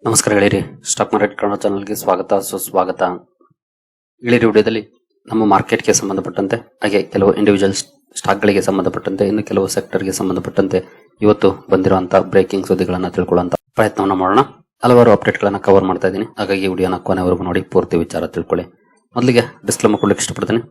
ನಮಸ್ಕಾರ ಗೆಳೆಯರಿ, stock market Kannada ಚಾನಲ್ಗೆ ಸ್ವಾಗತ ಸುಸ್ವಾಗತ. ಗೆಳೆಯರಿ, ವಿಡಿಯೋದಲ್ಲಿ ನಮ್ಮ ಮಾರ್ಕೆಟ್ಗೆ ಸಂಬಂಧಪಟ್ಟಂತೆ ಹಾಗೆ ಕೆಲವು ಇಂಡಿವಿಜುವಲ್ ಸ್ಟಾಕ್ಗಳಿಗೆ ಸಂಬಂಧಪಟ್ಟಂತೆ ಇನ್ನು ಕೆಲವು ಸೆಕ್ಟರ್ಗೆ ಸಂಬಂಧಪಟ್ಟಂತೆ ಇವತ್ತು ಬಂದಿರುವಂತಹ ಬ್ರೇಕಿಂಗ್ ಸುದ್ದಿಗಳನ್ನ ತಿಳ್ಕೊಳ್ಳುವಂತ ಪ್ರಯತ್ನವನ್ನ ಮಾಡೋಣ. ಹಲವಾರು ಅಪ್ಡೇಟ್ಗಳನ್ನ ಕವರ್ ಮಾಡ್ತಾ ಇದ್ದೀನಿ, ಹಾಗಾಗಿ ವಿಡಿಯೋನ ಕೊನೆವರೆಗೂ ನೋಡಿ ಪೂರ್ತಿ ವಿಚಾರ ತಿಳ್ಕೊಳ್ಳಿ. ಮೊದಲಿಗೆ ಡಿಸ್ಕ್ಲೇಮರ್ ಕೊಡ್ಲಿಕ್ಕೆ ಇಷ್ಟಪಡ್ತೀನಿ.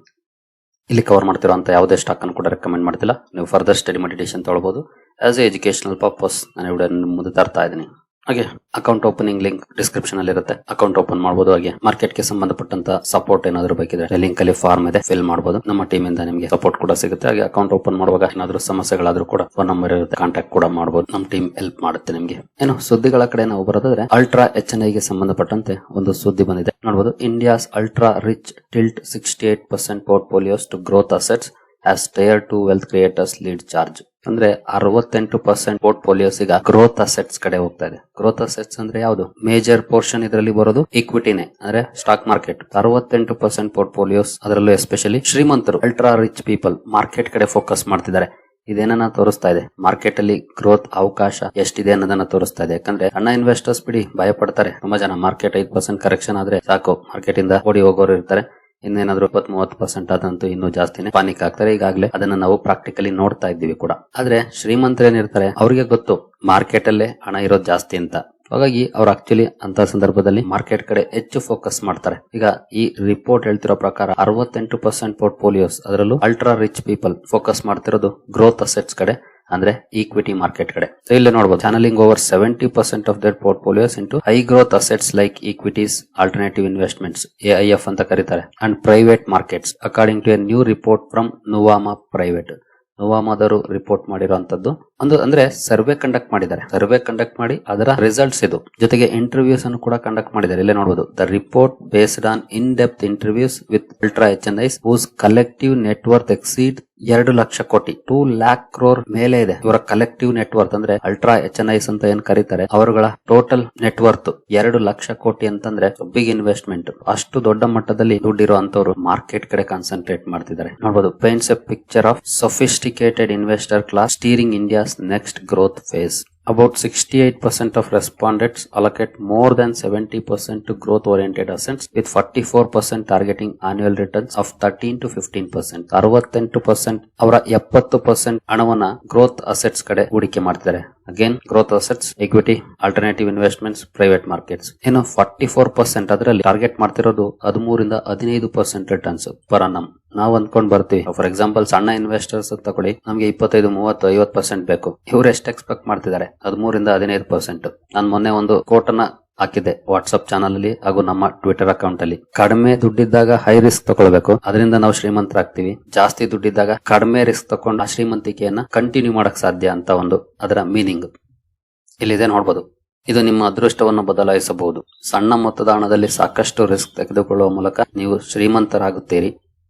ಇಲ್ಲಿ ಕವರ್ ಮಾಡ್ತಿರುವಂತ ಯಾವುದೇ ಸ್ಟಾಕ್ ಅನ್ನು ಕೂಡ ರೆಕಮೆಂಡ್ ಮಾಡ್ತಿಲ್ಲ. ನೀವು ಫರ್ದರ್ ಸ್ಟಡಿ ಮೆಡಿಟೇಷನ್ ತಗೊಳ್ಬಹುದು. ಆಸ್ ಎ ಎಜುಕೇಶನಲ್ ಪರ್ಪಸ್ ನಾನು ವಿಡಿಯೋ ಮುಂದೆ ತರ್ತಾ ಇದ್ದೀನಿ. ಹಾಗೆ ಅಕೌಂಟ್ ಓಪನಿಂಗ್ ಲಿಂಕ್ ಡಿಸ್ಕ್ರಿಪ್ಷನ್ ಅಲ್ಲಿ ಇರುತ್ತೆ, ಅಕೌಂಟ್ ಓಪನ್ ಮಾಡಬಹುದು. ಹಾಗೆ ಮಾರ್ಕೆಟ್ ಗೆ ಸಂಬಂಧಪಟ್ಟಂತ ಸಪೋರ್ಟ್ ಏನಾದ್ರು ಬೇಕಿದ್ರೆ ಲಿಂಕ್ ಅಲ್ಲಿ ಫಾರ್ಮ್ ಇದೆ, ಫಿಲ್ ಮಾಡಬಹುದು. ನಮ್ಮ ಟೀಮ್ ಇಂದ ನಿಮಗೆ ಸಪೋರ್ಟ್ ಕೂಡ ಸಿಗುತ್ತೆ. ಹಾಗೆ ಅಕೌಂಟ್ ಓಪನ್ ಮಾಡುವಾಗ ಏನಾದ್ರು ಸಮಸ್ಯೆಗಳಾದ್ರೂ ಕೂಡ ಫೋನ್ ನಂಬರ್ ಇರುತ್ತೆ, ಕಾಂಟ್ಯಾಕ್ಟ್ ಕೂಡ ಮಾಡಬಹುದು. ನಮ್ಮ ಟೀಮ್ ಹೆಲ್ಪ್ ಮಾಡುತ್ತೆ ನಿಮಗೆ. ಏನು ಸುದ್ದಿಗಳ ಕಡೆ ನಾವು ಬರೋದಾದ್ರೆ ಅಲ್ಟ್ರಾ HNI ಗೆ ಸಂಬಂಧಪಟ್ಟಂತೆ ಒಂದು ಸುದ್ದಿ ಬಂದಿದೆ, ನೋಡಬಹುದು. India's ultra rich tilt 68% portfolios to growth assets as tier two wealth creators lead charge. ಅಂದ್ರೆ 68% ಪೋರ್ಟ್ಫೋಲಿಯೋಸ್ ಈಗ ಗ್ರೋತ್ ಅಸೆಟ್ಸ್ ಕಡೆ ಹೋಗ್ತಾ ಇದೆ. ಗ್ರೋತ್ ಅಸೆಟ್ಸ್ ಅಂದ್ರೆ ಯಾವುದು? ಮೇಜರ್ ಪೋರ್ಷನ್ ಇದರಲ್ಲಿ ಬರೋದು ಇಕ್ವಿಟಿನೇ, ಅಂದ್ರೆ ಸ್ಟಾಕ್ ಮಾರ್ಕೆಟ್. 68% ಪೋರ್ಟ್ಫೋಲಿಯೋಸ್, ಅದರಲ್ಲೂ ಎಸ್ಪೆಷಲಿ ಶ್ರೀಮಂತರು, ಅಲ್ಟ್ರಾ ರಿಚ್ ಪೀಪಲ್ ಮಾರ್ಕೆಟ್ ಕಡೆ ಫೋಕಸ್ ಮಾಡ್ತಿದ್ದಾರೆ. ಇದೇನನ್ನ ತೋರಿಸ್ತಾ ಇದೆ? ಮಾರ್ಕೆಟ್ ಅಲ್ಲಿ ಗ್ರೋತ್ ಅವಕಾಶ ಎಷ್ಟಿದೆ ಅನ್ನೋದನ್ನ ತೋರಿಸ್ತಾ ಇದೆ. ಯಾಕಂದ್ರೆ ಸಣ್ಣ ಇನ್ವೆಸ್ಟರ್ಸ್ ಬಿಡಿ ಭಯ ಪಡ್ತಾರೆ ತುಂಬಾ ಜನ. ಮಾರ್ಕೆಟ್ 5% ಕರೆಕ್ಷನ್ ಆದ್ರೆ ಸಾಕು, ಮಾರ್ಕೆಟ್ ಇಂದ ಓಡಿ ಹೋಗೋರು ಇರ್ತಾರೆ. ಇನ್ನೇನಾದ್ರೂ 20-30% ಆದಂತೂ ಇನ್ನೂ ಜಾಸ್ತಿನೇ ಪಾನಿಕ್ ಆಗ್ತಾರೆ. ಈಗಾಗಲೇ ಅದನ್ನ ನಾವು ಪ್ರಾಕ್ಟಿಕಲಿ ನೋಡ್ತಾ ಇದ್ದೀವಿ ಕೂಡ. ಆದ್ರೆ ಶ್ರೀಮಂತರೇನಿರ್ತಾರೆ ಅವ್ರಿಗೆ ಗೊತ್ತು ಮಾರ್ಕೆಟ್ ಅಲ್ಲೇ ಹಣ ಇರೋದು ಜಾಸ್ತಿ ಅಂತ. ಹಾಗಾಗಿ ಅವ್ರು ಆಕ್ಚುಲಿ ಅಂತ ಸಂದರ್ಭದಲ್ಲಿ ಮಾರ್ಕೆಟ್ ಕಡೆ ಹೆಚ್ಚು ಫೋಕಸ್ ಮಾಡ್ತಾರೆ. ಈಗ ಈ ರಿಪೋರ್ಟ್ ಹೇಳ್ತಿರೋ ಪ್ರಕಾರ 68% ಪೋರ್ಟ್ಫೋಲಿಯೋಸ್, ಅದರಲ್ಲೂ ಅಲ್ಟ್ರಾ ರಿಚ್ ಪೀಪಲ್ ಫೋಕಸ್ ಮಾಡ್ತಿರೋದು ಗ್ರೋತ್ ಅಸೆಟ್ಸ್ ಕಡೆ, ಅಂದ್ರೆ ಈಕ್ವಿಟಿ ಮಾರ್ಕೆಟ್ ಕಡೆ. ಇಲ್ಲಿ ನೋಡಬಹುದು, channelling over 70% of their portfolios into high growth assets like equities, alternative investments, AIF ಅಂತ ಕರೀತಾರೆ, and private markets according to a new report from Nuvama private. ನುವಾಮಾದವರು report ಮಾಡಿರುವಂತದ್ದು ಅಂದ್ರೆ ಸರ್ವೆ ಕಂಡಕ್ಟ್ ಮಾಡಿದ್ದಾರೆ. ಸರ್ವೆ ಕಂಡಕ್ಟ್ ಮಾಡಿ ಅದರ ರಿಸಲ್ಟ್ಸ್ ಇದು. ಜೊತೆಗೆ ಇಂಟರ್ವ್ಯೂಸ್ ಅನ್ನು ಕೂಡ ಕಂಡಕ್ಟ್ ಮಾಡಿದ್ದಾರೆ. ಇಲ್ಲೇ ನೋಡಬಹುದು, the report based on in depth interviews with ultra HNIs whose collective net worth exceed 2 lakh crore, 2 lakh crore ಮೇಲೆ ಇದೆ ಇವರ ಕಲೆಕ್ಟಿವ್ ನೆಟ್ವರ್ತ್. ಅಂದ್ರೆ ಅಲ್ಟ್ರಾ HNIs ಅಂತ ಏನ್ ಕರೀತಾರೆ, ಅವರುಗಳ ಟೋಟಲ್ ನೆಟ್ವರ್ತ್ 2 ಲಕ್ಷ ಕೋಟಿ ಅಂತಂದ್ರೆ ಬಿಗ್ ಇನ್ವೆಸ್ಟ್ಮೆಂಟ್. ಅಷ್ಟು ದೊಡ್ಡ ಮಟ್ಟದಲ್ಲಿ ದುಡ್ಡಿರೋ ಅಂತವ್ರು ಮಾರ್ಕೆಟ್ ಕಡೆ ಕಾನ್ಸಂಟ್ರೇಟ್ ಮಾಡ್ತಿದ್ದಾರೆ. ನೋಡಬಹುದು, paints A picture of sophisticated investor class steering India's next growth phase. About 68% of respondents allocate more than 70% to growth oriented assets, with 44% targeting annual returns of 13 to 15%. 68% ಅವರ 70% ಹಣವನ್ನ growth assets ಕಡೆ ಹೂಡಿಕೆ ಮಾಡ್ತಿದ್ದಾರೆ. Again growth assets, equity, alternative investments, private markets. ಇನ್ನು 44% ಅದರಲ್ಲಿ target ಮಾಡ್ತಿರೋದು 13 to 15% returns per annum. ನಾವು ಅಂದ್ಕೊಂಡ್ ಬರ್ತೀವಿ, ಫಾರ್ ಎಕ್ಸಾಂಪಲ್ ಸಣ್ಣ ಇನ್ವೆಸ್ಟರ್ಸ್ ತಗೊಳ್ಳಿ, ನಮ್ಗೆ 25, 30, 50% ಬೇಕು. ಇವ್ರು ಎಷ್ಟು ಎಕ್ಸ್ಪೆಕ್ಟ್ ಮಾಡ್ತಿದ್ದಾರೆ? 13 to 15%. ನಾನು ಮೊನ್ನೆ ಒಂದು ಕೋಟ್ ಅನ್ನ ಹಾಕಿದ್ದೆ ವಾಟ್ಸ್ಆಪ್ ಚಾನಲ್ ಅಲ್ಲಿ ಹಾಗೂ ನಮ್ಮ ಟ್ವಿಟರ್ ಅಕೌಂಟ್ ಅಲ್ಲಿ. ಕಡಿಮೆ ದುಡ್ಡಿದ್ದಾಗ ಹೈ ರಿಸ್ಕ್ ತಗೊಳ್ಬೇಕು, ಅದರಿಂದ ನಾವು ಶ್ರೀಮಂತರಾಗ್ತೀವಿ. ಜಾಸ್ತಿ ದುಡ್ಡಿದ್ದಾಗ ಕಡಿಮೆ ರಿಸ್ಕ್ ತಗೊಂಡು ಆ ಶ್ರೀಮಂತಿಕೆಯನ್ನ ಕಂಟಿನ್ಯೂ ಮಾಡಕ್ ಸಾಧ್ಯ ಅಂತ ಒಂದು ಅದರ ಮೀನಿಂಗ್ ಇಲ್ಲಿದೆ. ನೋಡ್ಬೋದು, ಇದು ನಿಮ್ಮ ಅದೃಷ್ಟವನ್ನು ಬದಲಾಯಿಸಬಹುದು. ಸಣ್ಣ ಮೊತ್ತದ ಹಣದಲ್ಲಿ ಸಾಕಷ್ಟು ರಿಸ್ಕ್ ತೆಗೆದುಕೊಳ್ಳುವ ಮೂಲಕ ನೀವು ಶ್ರೀಮಂತರಾಗುತ್ತೀರಿ.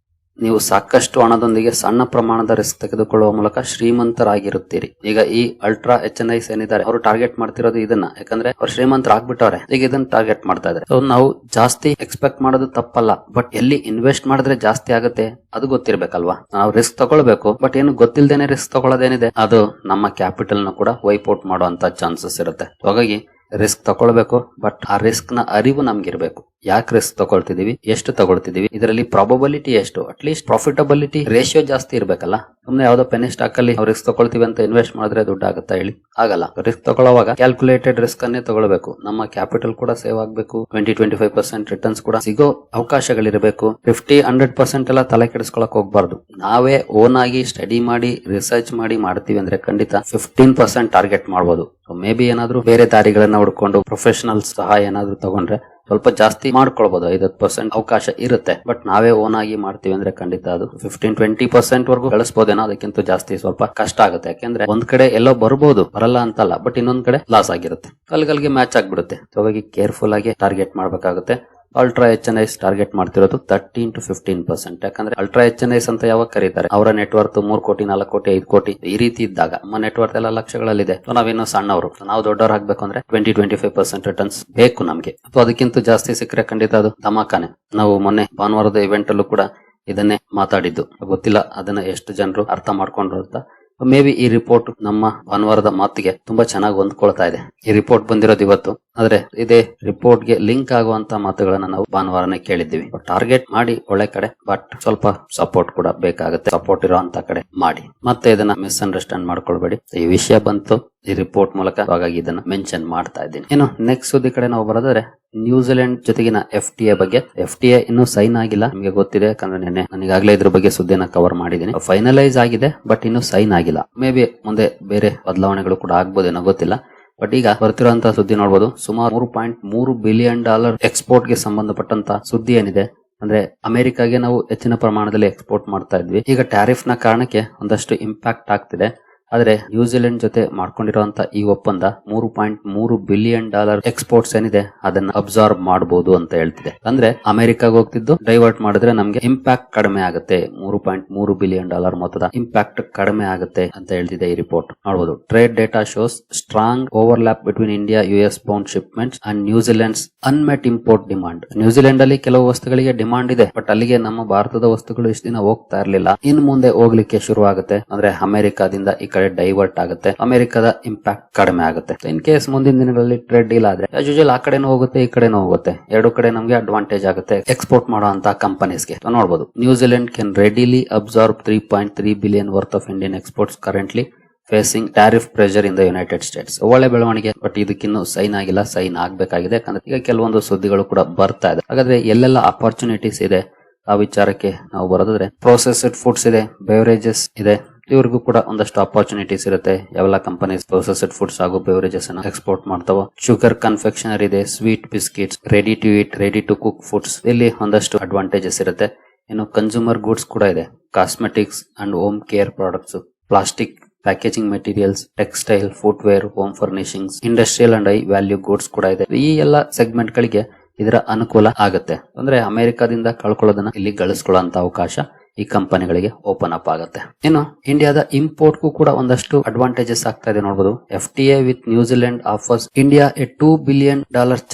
ನೀವು ಸಾಕಷ್ಟು ಹಣದೊಂದಿಗೆ ಸಣ್ಣ ಪ್ರಮಾಣದ ರಿಸ್ಕ್ ತೆಗೆದುಕೊಳ್ಳುವ ಮೂಲಕ ಶ್ರೀಮಂತರಾಗಿರುತ್ತೀರಿ. ಈಗ ಈ ಅಲ್ಟ್ರಾ HNIs ಏನಿದ್ದಾರೆ, ಅವರು ಟಾರ್ಗೆಟ್ ಮಾಡ್ತಿರೋದು ಇದನ್ನ. ಯಾಕಂದ್ರೆ ಅವ್ರು ಶ್ರೀಮಂತರಾಗ್ಬಿಟ್ಟವ್ರೆ, ಈಗ ಇದನ್ನ ಟಾರ್ಗೆಟ್ ಮಾಡ್ತಾ ಇದ್ದಾರೆ. ಸೊ ನಾವು ಜಾಸ್ತಿ ಎಕ್ಸ್ಪೆಕ್ಟ್ ಮಾಡೋದು ತಪ್ಪಲ್ಲ, ಬಟ್ ಎಲ್ಲಿ ಇನ್ವೆಸ್ಟ್ ಮಾಡಿದ್ರೆ ಜಾಸ್ತಿ ಆಗುತ್ತೆ ಅದು ಗೊತ್ತಿರ್ಬೇಕಲ್ವಾ. ನಾವು ರಿಸ್ಕ್ ತಗೊಳ್ಬೇಕು, ಬಟ್ ಏನು ಗೊತ್ತಿಲ್ದೇನೆ ರಿಸ್ಕ್ ತಗೊಳ್ಳೋದೇನಿದೆ ಅದು ನಮ್ಮ ಕ್ಯಾಪಿಟಲ್ ನ ಕೂಡ ವೈಪ್ ಔಟ್ ಮಾಡುವಂತ ಚಾನ್ಸಸ್ ಇರುತ್ತೆ. ಹಾಗಾಗಿ ರಿಸ್ಕ್ ತಗೊಳ್ಬೇಕು, ಬಟ್ ಆ ರಿಸ್ಕ್ ನ ಅರಿವು ನಮ್ಗಿರ್ಬೇಕು. ಯಾಕೆ ರಿಸ್ಕ್ ತಗೊಳ್ತಿದೀವಿ, ಎಷ್ಟು ತಗೊಳ್ತಿದೀವಿ, ಇದರಲ್ಲಿ ಪ್ರಾಬಬಿಲಿಟಿ ಎಷ್ಟು, ಅಟ್ಲೀಸ್ಟ್ ಪ್ರಾಫಿಟಬಿಲಿಟಿ ರೇಷಿಯೋ ಜಾಸ್ತಿ ಇರ್ಬೇಕಲ್ಲ. ಸುಮ್ನೆ ಯಾವ್ದೋ ಪೆನಿ ಸ್ಟಾಕ್ ಅಲ್ಲಿ ನಾವು ರಿಸ್ಕ್ ತಗೊಳ್ತೀವಿ ಅಂತ ಇನ್ವೆಸ್ಟ್ ಮಾಡಿದ್ರೆ ದುಡ್ಡು ಆಗುತ್ತಾ ಹೇಳಿ? ಆಗಲ್ಲ. ರಿಸ್ಕ್ ತಗೊಳ್ಳುವಾಗ ಕ್ಯಾಲ್ಕುಲೇಟೆಡ್ ರಿಸ್ಕ್ ಅನ್ನೇ ತಗೊಳ್ಬೇಕು. ನಮ್ಮ ಕ್ಯಾಪಿಟಲ್ ಕೂಡ ಸೇವ್ ಆಗ್ಬೇಕು, 20-25% ರಿಟರ್ನ್ಸ್ ಕೂಡ ಸಿಗೋ ಅವಕಾಶಗಳಿರಬೇಕು. 50-100% ಎಲ್ಲ ತಲೆ ಕೆಡಿಸ್ಕೊಳಕ್ ಹೋಗ್ಬಾರ್ದು. ನಾವೇ ಓನ್ ಆಗಿ ಸ್ಟಡಿ ಮಾಡಿ ರಿಸರ್ಚ್ ಮಾಡಿ ಮಾಡ್ತೀವಿ ಅಂದ್ರೆ ಖಂಡಿತ 15% ಟಾರ್ಗೆಟ್ ಮಾಡಬಹುದು. ಮೇ ಬಿ ಏನಾದ್ರೂ ಬೇರೆ ದಾರಿಗಳನ್ನ ಹುಡ್ಕೊಂಡು ಪ್ರೊಫೆಷನಲ್ ಸಹಾಯ ಏನಾದ್ರೂ ತಗೊಂಡ್ರೆ ಸ್ವಲ್ಪ ಜಾಸ್ತಿ ಮಾಡ್ಕೊಳ್ಬಹುದು, 50% ಅವಕಾಶ ಇರುತ್ತೆ. ಬಟ್ ನಾವೇ ಓನ್ ಆಗಿ ಮಾಡ್ತೀವಿ ಅಂದ್ರೆ ಖಂಡಿತ ಅದು 15-20% ವರೆಗೂ ಗಳಿಸಬಹುದೇನೋ, ಅದಕ್ಕಿಂತ ಜಾಸ್ತಿ ಸ್ವಲ್ಪ ಕಷ್ಟ ಆಗುತ್ತೆ. ಯಾಕೆಂದ್ರೆ ಒಂದ್ ಕಡೆ ಎಲ್ಲೋ ಬರ್ಬೋದು, ಬರಲ್ಲ ಅಂತಲ್ಲ, ಬಟ್ ಇನ್ನೊಂದ್ ಕಡೆ ಲಾಸ್ ಆಗಿರುತ್ತೆ, ಅಲ್ಲಿಗೆ ಮ್ಯಾಚ್ ಆಗ್ಬಿಡುತ್ತೆ. ಹಾಗಾಗಿ ಕೇರ್ಫುಲ್ ಆಗಿ ಟಾರ್ಗೆಟ್ ಮಾಡ್ಬೇಕಾಗುತ್ತೆ. ಅಲ್ಟ್ರಾ HNIs ಟಾರ್ಗೆಟ್ ಮಾಡ್ತಿರೋದು 13 to 15%. ಯಾಕಂದ್ರೆ ಅಲ್ಟ್ರಾ HNIs ಅಂತ ಯಾವಾಗ ಕರೀತಾರೆ, ಅವರ ನೆಟ್ವರ್ತ್ 3 ಕೋಟಿ, 4 ಕೋಟಿ, 5 ಕೋಟಿ ಈ ರೀತಿ ಇದ್ದಾಗ ನಮ್ಮ ನೆಟ್ವರ್ತ್ ಎಲ್ಲ ಲಕ್ಷಗಳಲ್ಲಿದೆ. ನಾವೇನೋ ಸಣ್ಣವರು, ನಾವು ದೊಡ್ಡವರು ಆಗ್ಬೇಕು ಅಂದ್ರೆ 20-25% ರಿಟರ್ನ್ಸ್ ಬೇಕು ನಮ್ಗೆ. ಅದಕ್ಕಿಂತ ಜಾಸ್ತಿ ಸಿಕ್ಕರೆ ಖಂಡಿತ ಅದು ಧಮಾಕಾನೆ. ನಾವು ಮೊನ್ನೆ ಭಾನುವಾರದ ಇವೆಂಟ್ ಅಲ್ಲೂ ಕೂಡ ಇದನ್ನೇ ಮಾತಾಡಿದ್ದು. ಗೊತ್ತಿಲ್ಲ ಅದನ್ನ ಎಷ್ಟು ಜನರು ಅರ್ಥ ಮಾಡ್ಕೊಂಡ್ರು ಅಂತ. ಮೇ ಬಿ ಈ ರಿಪೋರ್ಟ್ ನಮ್ಮ ಭಾನುವಾರದ ಮಾತಿಗೆ ತುಂಬಾ ಚೆನ್ನಾಗಿ ಹೊಂದ್ಕೊಳ್ತಾ ಇದೆ. ಈ ರಿಪೋರ್ಟ್ ಬಂದಿರೋದು ಇವತ್ತು, ಆದ್ರೆ ಇದೇ ರಿಪೋರ್ಟ್ ಗೆ ಲಿಂಕ್ ಆಗುವಂತ ಮಾತುಗಳನ್ನ ನಾವು ಭಾನುವಾರನೇ ಕೇಳಿದ್ದೀವಿ. ಟಾರ್ಗೆಟ್ ಮಾಡಿ ಒಳ್ಳೆ ಕಡೆ, ಬಟ್ ಸ್ವಲ್ಪ ಸಪೋರ್ಟ್ ಕೂಡ ಬೇಕಾಗುತ್ತೆ. ಸಪೋರ್ಟ್ ಇರುವಂತ ಕಡೆ ಮಾಡಿ, ಮತ್ತೆ ಇದನ್ನ ಮಿಸ್ಅಂಡರ್ಸ್ಟ್ಯಾಂಡ್ ಮಾಡ್ಕೊಳ್ಬೇಡಿ. ಈ ವಿಷಯ ಬಂತು ಈ ರಿಪೋರ್ಟ್ ಮೂಲಕ, ಹಾಗಾಗಿ ಇದನ್ನ ಮೆನ್ಷನ್ ಮಾಡ್ತಾ ಇದ್ದೀನಿ. ಇನ್ನು ನೆಕ್ಸ್ಟ್ ಸುದ್ದಿ ಕಡೆ ನಾವು ಬರೋದಾದ್ರೆ ನ್ಯೂಜಿಲೆಂಡ್ ಜೊತೆಗಿನ FTA ಬಗ್ಗೆ. FTA ಇನ್ನೂ ಸೈನ್ ಆಗಿಲ್ಲ, ನಿಮಗೆ ಗೊತ್ತಿದೆ, ಯಾಕಂದ್ರೆ ನಿನ್ನೆ ನನಗಾಗ್ಲೇ ಇದ್ರ ಬಗ್ಗೆ ಸುದ್ದಿನ ಕವರ್ ಮಾಡಿದ್ದೀನಿ. ಫೈನಲೈಸ್ ಆಗಿದೆ, ಬಟ್ ಇನ್ನೂ ಸೈನ್ ಆಗಿಲ್ಲ. ಮೇ ಬಿ ಮುಂದೆ ಬೇರೆ ಬದಲಾವಣೆಗಳು ಕೂಡ ಆಗ್ಬೋದೇನೋ ಗೊತ್ತಿಲ್ಲ. ಬಟ್ ಈಗ ಬರ್ತಿರುವಂತಹ ಸುದ್ದಿ ನೋಡಬಹುದು, ಸುಮಾರು $3.3 ಬಿಲಿಯನ್ ಎಕ್ಸ್ಪೋರ್ಟ್ ಗೆ ಸಂಬಂಧಪಟ್ಟಂತ ಸುದ್ದಿ ಏನಿದೆ ಅಂದ್ರೆ ಅಮೆರಿಕಾಗೆ ನಾವು ಹೆಚ್ಚಿನ ಪ್ರಮಾಣದಲ್ಲಿ ಎಕ್ಸ್ಪೋರ್ಟ್ ಮಾಡ್ತಾ ಇದ್ವಿ. ಈಗ ಟ್ಯಾರಿಫ್ ನ ಕಾರಣಕ್ಕೆ ಒಂದಷ್ಟು ಇಂಪ್ಯಾಕ್ಟ್ ಆಗ್ತಿದೆ. ಆದ್ರೆ ನ್ಯೂಜಿಲೆಂಡ್ ಜೊತೆ ಮಾಡ್ಕೊಂಡಿರುವಂತ ಈ ಒಪ್ಪಂದ $3.3 ಬಿಲಿಯನ್ ಎಕ್ಸ್ಪೋರ್ಟ್ಸ್ ಏನಿದೆ ಅದನ್ನ ಅಬ್ಸಾರ್ಬ್ ಮಾಡಬಹುದು ಅಂತ ಹೇಳ್ತಿದೆ. ಅಂದ್ರೆ ಅಮೆರಿಕಾಗ ಹೋಗ್ತಿದ್ದು ಡೈವರ್ಟ್ ಮಾಡಿದ್ರೆ ನಮ್ಗೆ ಇಂಪ್ಯಾಕ್ಟ್ ಕಡಿಮೆ ಆಗುತ್ತೆ. $3.3 ಬಿಲಿಯನ್ ಮೊತ್ತದ ಇಂಪ್ಯಾಕ್ಟ್ ಕಡಿಮೆ ಆಗುತ್ತೆ ಅಂತ ಹೇಳ್ತಿದೆ ಈ ರಿಪೋರ್ಟ್. ನೋಡಬಹುದು, trade data shows strong overlap between India US bound shipments and New Zealand's unmet import demand. New Zealand ಅಲ್ಲಿ ಕೆಲವು ವಸ್ತುಗಳಿಗೆ ಡಿಮಾಂಡ್ ಇದೆ, ಬಟ್ ಅಲ್ಲಿಗೆ ನಮ್ಮ ಭಾರತದ ವಸ್ತುಗಳು ಇಷ್ಟು ದಿನ ಹೋಗ್ತಾ ಇರಲಿಲ್ಲ. ಇನ್ನು ಮುಂದೆ ಹೋಗ್ಲಿಕ್ಕೆ ಶುರು ಆಗುತ್ತೆ. ಅಂದ್ರೆ ಅಮೆರಿಕಾದಿಂದ ಈ ಕಡೆ ಡೈವರ್ಟ್ ಆಗುತ್ತೆ, ಅಮೆರಿಕದ ಇಂಪ್ಯಾಕ್ಟ್ ಕಡಿಮೆ ಆಗುತ್ತೆ. ಇನ್ ಕೇಸ್ ಮುಂದಿನ ದಿನಗಳಲ್ಲಿ ಟ್ರೇಡ್ ಡೀಲ್ ಆದ್ರೆ ಆಸ್ ಯೂಶುವಲ್ ಆ ಕಡೆನೂ ಹೋಗುತ್ತೆ, ಈ ಕಡೆನೂ ಹೋಗುತ್ತೆ. ಎರಡು ಕಡೆ ನಮಗೆ ಅಡ್ವಾಂಟೇಜ್ ಆಗುತ್ತೆ ಎಕ್ಸ್ಪೋರ್ಟ್ ಮಾಡುವಂತ ಕಂಪನೀಸ್ಗೆ. ನೋಡಬಹುದು, New Zealand can readily absorb $3.3 billion worth of Indian exports currently facing tariff pressure in the United States. ಒಳ್ಳೆ ಬೆಳವಣಿಗೆ, ಬಟ್ ಇದಕ್ಕಿನ್ನೂ ಸೈನ್ ಆಗಿಲ್ಲ. ಸೈನ್ ಆಗ್ಬೇಕಾಗಿದೆ, ಯಾಕಂದ್ರೆ ಈಗ ಕೆಲವೊಂದು ಸುದ್ದಿಗಳು ಕೂಡ ಬರ್ತಾ ಇದೆ. ಹಾಗಾದ್ರೆ ಎಲ್ಲೆಲ್ಲ ಅಪರ್ಚುನಿಟೀಸ್ ಇದೆ ಆ ವಿಚಾರಕ್ಕೆ ನಾವು ಬರೋದಾದ್ರೆ, ಪ್ರೊಸೆಸ್ಡ್ ಫುಡ್ಸ್ ಇದೆ, ಬೆವರೇಜಸ್ ಇದೆ, ಇವ್ರಿಗೂ ಕೂಡ ಒಂದಷ್ಟು ಅಪರ್ಚುನಿಟೀಸ್ ಇರುತ್ತೆ. ಯಾವೆಲ್ಲ ಕಂಪನೀಸ್ ಪ್ರೊಸೆಸ್ಡ್ ಫುಡ್ಸ್ ಹಾಗೂ ಬೆವರೇಜಸ್ ಅನ್ನ ಎಕ್ಸ್ಪೋರ್ಟ್ ಮಾಡ್ತಾವೋ. ಶುಗರ್ ಕನ್ಫೆಕ್ಷನರಿ ಇದೆ, sweet biscuits, ready to eat, ready to cook foods, ಇಲ್ಲಿ ಒಂದಷ್ಟು ಅಡ್ವಾಂಟೇಜಸ್ ಇರುತ್ತೆ. ಇನ್ನು ಕನ್ಸ್ಯೂಮರ್ ಗುಡ್ಸ್ ಕೂಡ ಇದೆ, cosmetics and home care products, plastic packaging materials, textile, footwear, home furnishings, industrial and high value goods ಕೂಡ ಇದೆ. ಈ ಎಲ್ಲ ಸೆಗ್ಮೆಂಟ್ ಗಳಿಗೆ ಇದರ ಅನುಕೂಲ ಆಗುತ್ತೆ. ಅಂದ್ರೆ ಅಮೆರಿಕಾದಿಂದ ಕಳ್ಕೊಳ್ಳೋದನ್ನ ಇಲ್ಲಿ ಗಳಿಸ್ಕೊಳ್ಳುವಂತ ಅವಕಾಶ ಈ ಕಂಪನಿಗಳಿಗೆ ಓಪನ್ ಅಪ್ ಆಗುತ್ತೆ. ಇನ್ನು ಇಂಡಿಯಾದ ಇಂಪೋರ್ಟ್ ಗೂ ಕೂಡ ಒಂದಷ್ಟು ಅಡ್ವಾಂಟೇಜಸ್ ಆಗ್ತಾ ಇದೆ. ನೋಡಬಹುದು, FTA with New Zealand offers India a $2 billion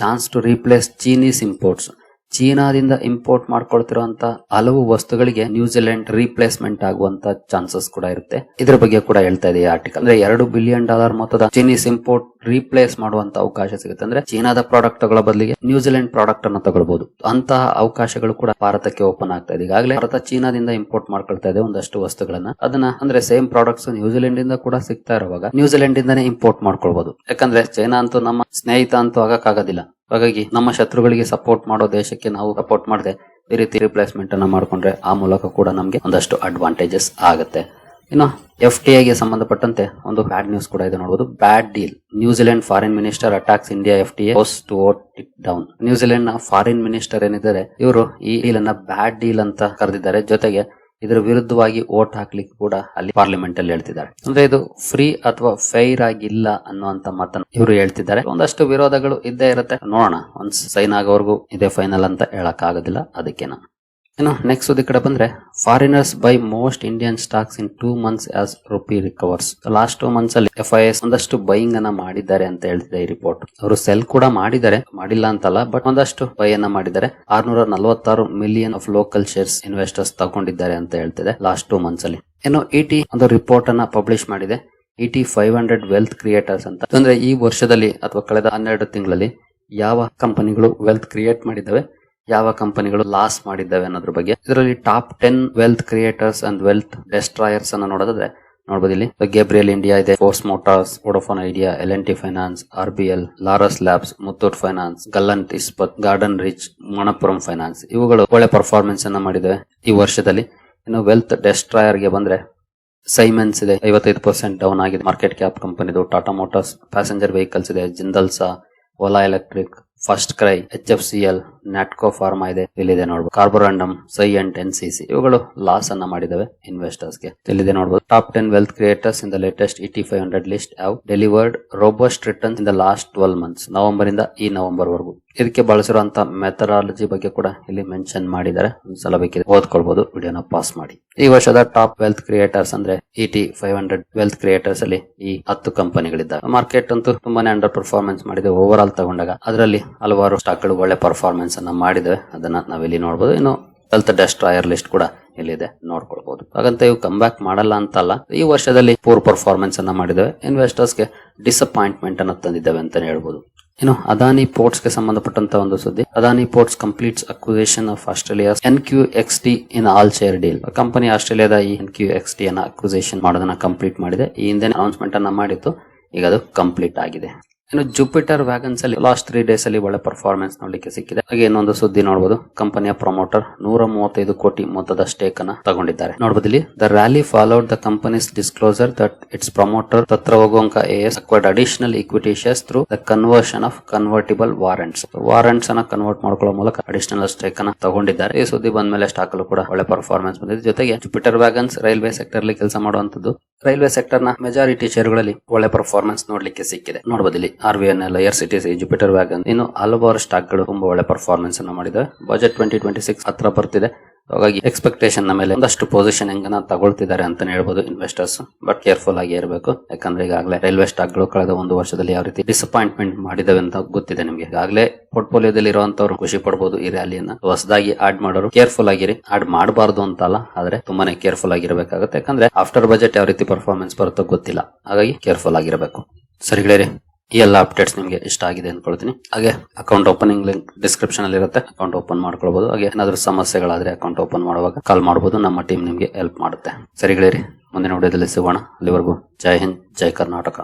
chance to replace Chinese imports. ಚೀನಾದಿಂದ ಇಂಪೋರ್ಟ್ ಮಾಡ್ಕೊಳ್ತಿರುವಂತ ಹಲವು ವಸ್ತುಗಳಿಗೆ ನ್ಯೂಜಿಲೆಂಡ್ ರೀಪ್ಲೇಸ್ಮೆಂಟ್ ಆಗುವಂತ ಚಾನ್ಸಸ್ ಕೂಡ ಇರುತ್ತೆ. ಇದ್ರ ಬಗ್ಗೆ ಕೂಡ ಹೇಳ್ತಾ ಇದೆ ಈ ಆರ್ಟಿಕಲ್. ಅಂದ್ರೆ $2 ಬಿಲಿಯನ್ ಮೊತ್ತದ ಚೀನೀಸ್ ಇಂಪೋರ್ಟ್ ರೀಪ್ಲೇಸ್ ಮಾಡುವಂತ ಅವಕಾಶ ಸಿಗುತ್ತೆ. ಅಂದ್ರೆ ಚೀನಾದ ಪ್ರಾಡಕ್ಟ್ ತಗೊಳ್ಳೋ ಬದಲಿಗೆ ನ್ಯೂಜಿಲೆಂಡ್ ಪ್ರಾಡಕ್ಟ್ ಅನ್ನು ತಗೊಳ್ಬಹುದು. ಅಂತಹ ಅವಕಾಶಗಳು ಕೂಡ ಭಾರತಕ್ಕೆ ಓಪನ್ ಆಗ್ತಾ ಇದೆ. ಈಗಾಗಲೇ ಭಾರತ ಚೀನಾದಿಂದ ಇಂಪೋರ್ಟ್ ಮಾಡ್ಕೊಳ್ತಾ ಇದೆ ಒಂದಷ್ಟು ವಸ್ತುಗಳನ್ನ. ಅದನ್ನ ಅಂದ್ರೆ ಸೇಮ್ ಪ್ರಾಡಕ್ಟ್ಸ್ ನ್ಯೂಜಿಲೆಂಡ್ ಇಂದ ಕೂಡ ಸಿಗ್ತಾ ಇರುವಾಗ ನ್ಯೂಜಿಲೆಂಡ್ ಇಂದಾನೇ ಇಂಪೋರ್ಟ್ ಮಾಡ್ಕೊಳ್ಬಹುದು. ಯಾಕಂದ್ರೆ ಚೈನಾ ಅಂತೂ ನಮ್ಮ ಸ್ನೇಹಿತ ಅಂತೂ ಆಗಕ್ಕಾಗೋದಿಲ್ಲ. ಹಾಗಾಗಿ ನಮ್ಮ ಶತ್ರುಗಳಿಗೆ ಸಪೋರ್ಟ್ ಮಾಡೋ ದೇಶಕ್ಕೆ ನಾವು ಸಪೋರ್ಟ್ ಮಾಡದೆ ಈ ರೀತಿ ರಿಪ್ಲೇಸ್ಮೆಂಟ್ ಅನ್ನ ಮಾಡ್ಕೊಂಡ್ರೆ ಆ ಮೂಲಕ ಕೂಡ ನಮಗೆ ಒಂದಷ್ಟು ಅಡ್ವಾಂಟೇಜಸ್ ಆಗುತ್ತೆ. ಇನ್ನು FTA ಗೆ ಸಂಬಂಧಪಟ್ಟಂತೆ ಒಂದು ಬ್ಯಾಡ್ ನ್ಯೂಸ್ ಕೂಡ ಇದೆ. ನೋಡಬಹುದು, bad deal. New Zealand foreign minister attacks India FTA to vote it down. New Zealand ನ ಫಾರಿನ್ ಮಿನಿಸ್ಟರ್ ಏನಿದ್ದಾರೆ ಇವರು ಈ ಡೀಲ್ ಅನ್ನ ಬ್ಯಾಡ್ ಡೀಲ್ ಅಂತ ಕರೆದಿದ್ದಾರೆ. ಜೊತೆಗೆ ಇದರ ವಿರುದ್ಧವಾಗಿ ವೋಟ್ ಹಾಕ್ಲಿಕ್ಕೆ ಕೂಡ ಅಲ್ಲಿ ಪಾರ್ಲಿಮೆಂಟ್ ಅಲ್ಲಿ ಹೇಳ್ತಿದ್ದಾರೆ. ಅಂದ್ರೆ ಇದು ಫ್ರೀ ಅಥವಾ ಫೇರ್ ಆಗಿಲ್ಲ ಅನ್ನುವಂತ ಮಾತನ್ನು ಇವರು ಹೇಳ್ತಿದ್ದಾರೆ. ಒಂದಷ್ಟು ವಿರೋಧಗಳು ಇದ್ದೇ ಇರುತ್ತೆ, ನೋಡೋಣ. ಒಂದ್ ಸೈನ್ ಆಗೋವರೆಗೂ ಇದೇ ಫೈನಲ್ ಅಂತ ಹೇಳಕ್ ಆಗೋದಿಲ್ಲ. ಅದಕ್ಕೇನ ಇನ್ನು ನೆಕ್ಸ್ಟ್ ಸುದ್ದಿ ಕಡೆ ಬಂದ್ರೆ, foreigners buy most Indian stocks in 2 months as rupee recovers. Last 2 months ಅಲ್ಲಿ FIS ಒಂದಷ್ಟು ಬೈಯಿಂಗ್ ಅನ್ನ ಮಾಡಿದ್ದಾರೆ ಅಂತ ಹೇಳ್ತಿದೆ ಈ ರಿಪೋರ್ಟ್. ಅವರು ಸೆಲ್ ಕೂಡ ಮಾಡಿದ್ದಾರೆ, ಮಾಡಿಲ್ಲ ಅಂತಲ್ಲ, ಬಟ್ ಒಂದಷ್ಟು ಬೈ ಅನ್ನ ಮಾಡಿದ್ದಾರೆ. 646 million of local shares investors ತಗೊಂಡಿದ್ದಾರೆ ಅಂತ ಹೇಳ್ತಿದೆ ಲಾಸ್ಟ್ 2 months ಅಲ್ಲಿ. ಇನ್ನು ET ಒಂದು ರಿಪೋರ್ಟ್ ಅನ್ನ ಪಬ್ಲಿಷ್ ಮಾಡಿದೆ, ET 500 ವೆಲ್ತ್ ಕ್ರಿಯೇಟರ್ಸ್ ಅಂತ. ಅಂದ್ರೆ ಈ ವರ್ಷದಲ್ಲಿ ಅಥವಾ ಕಳೆದ 12 ತಿಂಗಳಲ್ಲಿ ಯಾವ ಕಂಪನಿಗಳು ವೆಲ್ತ್ ಕ್ರಿಯೇಟ್ ಮಾಡಿದ್ದಾವೆ, ಯಾವ ಕಂಪನಿಗಳು ಲಾಸ್ ಮಾಡಿದ್ದಾವೆ ಅನ್ನೋದ್ರ ಬಗ್ಗೆ. ಇದರಲ್ಲಿ top 10 wealth creators and wealth destroyers ಅನ್ನ ನೋಡೋದಾದ್ರೆ ನೋಡಬಹುದು. ಇಲ್ಲಿ ಗೇಬ್ರಿಯಲ್ ಇಂಡಿಯಾ ಇದೆ, Force Motors, Vodafone Idea, L&T finance, RBL, Laurus Labs, Muthoot finance, Gallantt Ispat, Garden Reach, Manappuram finance ಇವುಗಳು ಒಳ್ಳೆ ಪರ್ಫಾರ್ಮೆನ್ಸ್ ಅನ್ನ ಮಾಡಿದ್ದಾವೆ ಈ ವರ್ಷದಲ್ಲಿ. ಇನ್ನು ವೆಲ್ತ್ ಡೆಸ್ಟ್ರಾಯರ್ ಗೆ ಬಂದ್ರೆ ಸೈಮೆನ್ಸ್ ಇದೆ, 55% ಡೌನ್ ಆಗಿದೆ ಮಾರ್ಕೆಟ್ ಕ್ಯಾಪ್ ಕಂಪನಿದು. ಟಾಟಾ ಮೋಟಾರ್ಸ್ ಪ್ಯಾಸೆಂಜರ್ ವೆಹಿಕಲ್ಸ್ ಇದೆ, Jindal Saw, Ola electric, FirstCry, HFCL, Natco pharma ಇದೆ, ಇಲ್ಲಿದೆ ನೋಡಬಹುದು. ಕಾರ್ಬೋರಂಡಮ್, ಸೈಯಂಟ್, NCC ಇವುಗಳು ಲಾಸ್ ಅನ್ನ ಮಾಡಿದವೆ ಇನ್ವೆಸ್ಟರ್ಸ್ ಗೆ. ಇಲ್ಲಿದೆ ನೋಡಬಹುದು. Top 10 wealth creators in the latest ET 500 list have delivered robust returns in the last 12 months. November ಇಂದ ಈ ನವೆಂಬರ್ ವರೆಗೂ. ಇದಕ್ಕೆ ಬಳಸಿರುವಂತ ಮೆಥಡಾಲಜಿ ಬಗ್ಗೆ ಕೂಡ ಇಲ್ಲಿ ಮೆನ್ಷನ್ ಮಾಡಿದ್ದಾರೆ. ಒಂದ್ಸಲ ಬೇಕಿದೆ ಓದ್ಕೊಳ್ಬಹುದು, ವಿಡಿಯೋನ ಪಾಸ್ ಮಾಡಿ. ಈ ವರ್ಷದ ಟಾಪ್ ವೆಲ್ತ್ ಕ್ರಿಯೇಟರ್ಸ್ ಅಂದ್ರೆ ET 500 ವೆಲ್ತ್ ಕ್ರಿಯೇಟರ್ಸ್ ಅಲ್ಲಿ ಈ 10 ಕಂಪನಿಗಳಿದ್ದಾವೆ. ಮಾರ್ಕೆಟ್ ಅಂತೂ ತುಂಬಾನೇ ಅಂಡರ್ ಪರ್ಫಾರ್ಮೆನ್ಸ್ ಮಾಡಿದೆ ಓವರ್ ಆಲ್ ತಗೊಂಡಾಗ. ಅದರಲ್ಲಿ ಹಲವಾರು ಸ್ಟಾಕ್ ಗಳು ಒಳ್ಳೆ ಪರ್ಫಾರ್ಮೆನ್ಸ್ ಅನ್ನ ಮಾಡಿದವೆ, ಅದನ್ನ ನಾವಿಲ್ಲಿ ನೋಡಬಹುದು. ಇನ್ನು ವೆಲ್ತ್ ಡೆಸ್ಟ್ರಾಯರ್ ಲಿಸ್ಟ್ ಕೂಡ ಇಲ್ಲಿದೆ ನೋಡ್ಕೊಳ್ಬಹುದು. ಹಾಗಂತ ಇವು ಕಮ್ ಬ್ಯಾಕ್ ಮಾಡಲ್ಲ ಅಂತಲ್ಲ, ಈ ವರ್ಷದಲ್ಲಿ ಪೂರ್ ಪರ್ಫಾರ್ಮೆನ್ಸ್ ಅನ್ನ ಮಾಡಿದವೆ, ಇನ್ವೆಸ್ಟರ್ಸ್ ಗೆ ಡಿಸಪಾಯಿಂಟ್ಮೆಂಟ್ ಅನ್ನ ತಂದಿದ್ದಾವೆ ಅಂತಾನೆ ಹೇಳ್ಬೋದು. ಇನ್ನು ಅದಾನಿ ಪೋರ್ಟ್ಸ್ ಗೆ ಸಂಬಂಧಪಟ್ಟಂತ ಒಂದು ಸುದ್ದಿ. Adani Ports completes acquisition of Australia NQXT in all share deal. Company ಆಸ್ಟ್ರೇಲಿಯಾದ ಈ NQXT ಅನ್ನ ಅಕ್ವಿಸಿಷನ್ ಮಾಡೋದನ್ನ ಕಂಪ್ಲೀಟ್ ಮಾಡಿದೆ. ಈ ಹಿಂದೆ ಅನೌನ್ಸ್ಮೆಂಟ್ ಅನ್ನ ಮಾಡಿತ್ತು, ಈಗ ಅದು ಕಂಪ್ಲೀಟ್ ಆಗಿದೆ. ಇನ್ನು ಜುಪಿಟರ್ ವ್ಯಾಗನ್ಸ್ ಅಲ್ಲಿ ಲಾಸ್ಟ್ 3 days ಅಲ್ಲಿ ಒಳ್ಳೆ ಪರ್ಫಾರ್ಮೆನ್ಸ್ ನೋಡ್ಲಿಕ್ಕೆ ಸಿಕ್ಕಿದೆ. ಹಾಗೆ ಇನ್ನೊಂದು ಸುದ್ದಿ ನೋಡಬಹುದು, ಕಂಪನಿಯ ಪ್ರಮೋಟರ್ 135 ಕೋಟಿ ಮೊತ್ತದ ಸ್ಟೇಕ್ ಅನ್ನ ತಗೊಂಡಿದ್ದಾರೆ. ನೋಡಬಹುದು ಇಲ್ಲಿ, the rally followed the companies disclosure that its promoter ತತ್ರವಗೋಂಕ AS acquired additional equity shares through the conversion of convertible warrants. Warrants ಅನ್ನ ಕನ್ವರ್ಟ್ ಮಾಡ್ಕೊಳ್ಳೋ ಮೂಲಕ ಅಡಿಷನಲ್ ಸ್ಟೇಕ್ ಅನ್ನ ತಗೊಂಡಿದ್ದಾರೆ. ಈ ಸುದ್ದಿ ಬಂದ ಮೇಲೆ ಸ್ಟಾಕ್ ಅಲ್ಲೂ ಕೂಡ ಒಳ್ಳೆ ಪರ್ಫಾರ್ಮೆನ್ಸ್ ಬಂದಿದೆ. ಜೊತೆಗೆ ಜುಪಿಟರ್ ವ್ಯಾಗನ್ಸ್ ರೈಲ್ವೆ ಸೆಕ್ಟರ್ ಅಲ್ಲಿ ಕೆಲಸ ಮಾಡುವಂತದ್ದು, ರೈಲ್ವೆ ಸೆಕ್ಟರ್ ನ ಮೆಜಾರಿಟಿ ಶೇರ್ಗಳಲ್ಲಿ ಒಳ್ಳೆ ಪರ್ಫಾರ್ಮೆನ್ಸ್ ನೋಡ್ಲಿಕ್ಕೆ ಸಿಕ್ಕಿದೆ. ನೋಡಬಹುದು ಇಲ್ಲಿ RVNL, IRCTC, ಜುಪಿಟರ್ ವ್ಯಾಗನ್, ಇನ್ನು ಹಲವಾರು ಸ್ಟಾಕ್ ಗಳು ತುಂಬಾ ಒಳ್ಳೆ ಪರ್ಫಾರ್ಮೆನ್ಸ್ ಅನ್ನು ಮಾಡಿದೆ. ಬಜೆಟ್ 2026 ಹತ್ರ ಬರ್ತಿದೆ, ಹಾಗಾಗಿ ಎಕ್ಸ್ಪೆಕ್ಟೇಷನ್ ನ ಮೇಲೆ ಒಂದಷ್ಟು ಪೊಸಿಷನ್ ತಗೊಳ್ತಿದ್ದಾರೆ ಅಂತಾನೆ ಹೇಳ್ಬೋದು ಇನ್ವೆಸ್ಟರ್ಸ್. ಬಟ್ ಕೇರ್ಫುಲ್ ಆಗಿ ಇರಬೇಕು, ಯಾಕಂದ್ರೆ ಈಗಾಗಲೇ ರೈಲ್ವೆ ಸ್ಟಾಕ್ ಗಳು ಕಳೆದ 1 ವರ್ಷದಲ್ಲಿ ಯಾವ ರೀತಿ ಡಿಸಪಾಯಿಂಟ್ಮೆಂಟ್ ಮಾಡಿದವೆ ಅಂತ ಗೊತ್ತಿದೆ ನಿಮಗೆ. ಈಗಾಗಲೇ ಪೋರ್ಟ್ಫೋಲಿಯೋದಲ್ಲಿ ಇರುವಂತವ್ರು ಖುಷಿ ಪಡಬಹುದು ಈ ರ್ಯಾಲಿಯನ್ನ. ಹೊಸದಾಗಿ ಆಡ್ ಮಾಡೋರು ಕೇರ್ಫುಲ್ ಆಗಿರಿ, ಆಡ್ ಮಾಡಬಾರ್ದು ಅಂತಲ್ಲ, ಆದ್ರೆ ತುಂಬಾನೇ ಕೇರ್ಫುಲ್ ಆಗಿರಬೇಕಾಗುತ್ತೆ. ಯಾಕಂದ್ರೆ ಆಫ್ಟರ್ ಬಜೆಟ್ ಯಾವ ರೀತಿ ಪರ್ಫಾರ್ಮೆನ್ಸ್ ಬರುತ್ತೋ ಗೊತ್ತಿಲ್ಲ, ಹಾಗಾಗಿ ಕೇರ್ಫುಲ್ ಆಗಿರಬೇಕು. ಸರಿ ಗೆಳೆಯರೆ, ಈ ಎಲ್ಲ ಅಪ್ಡೇಟ್ಸ್ ನಿಮಗೆ ಇಷ್ಟ ಆಗಿದೆ ಅನ್ಕೊಳ್ತೀನಿ. ಹಾಗೆ ಅಕೌಂಟ್ ಓಪನಿಂಗ್ ಲಿಂಕ್ ಡಿಸ್ಕ್ರಿಪ್ಷನ್ ಅಲ್ಲಿ ಇರುತ್ತೆ, ಅಕೌಂಟ್ ಓಪನ್ ಮಾಡ್ಕೊಳ್ಬಹುದು. ಹಾಗೆ ಏನಾದ್ರೂ ಸಮಸ್ಯೆಗಳಾದ್ರೆ ಅಕೌಂಟ್ ಓಪನ್ ಮಾಡುವಾಗ ಕಾಲ್ ಮಾಡಬಹುದು, ನಮ್ಮ ಟೀಮ್ ನಿಮಗೆ ಹೆಲ್ಪ್ ಮಾಡುತ್ತೆ. ಸರಿ ಗೆಳೆಯರಿ, ಮುಂದಿನ ವಿಡಿಯೋದಲ್ಲಿ ಸಿಗೋಣ. ಅಲ್ಲಿವರೆಗೂ ಜೈ ಹಿಂದ್, ಜೈ ಕರ್ನಾಟಕ.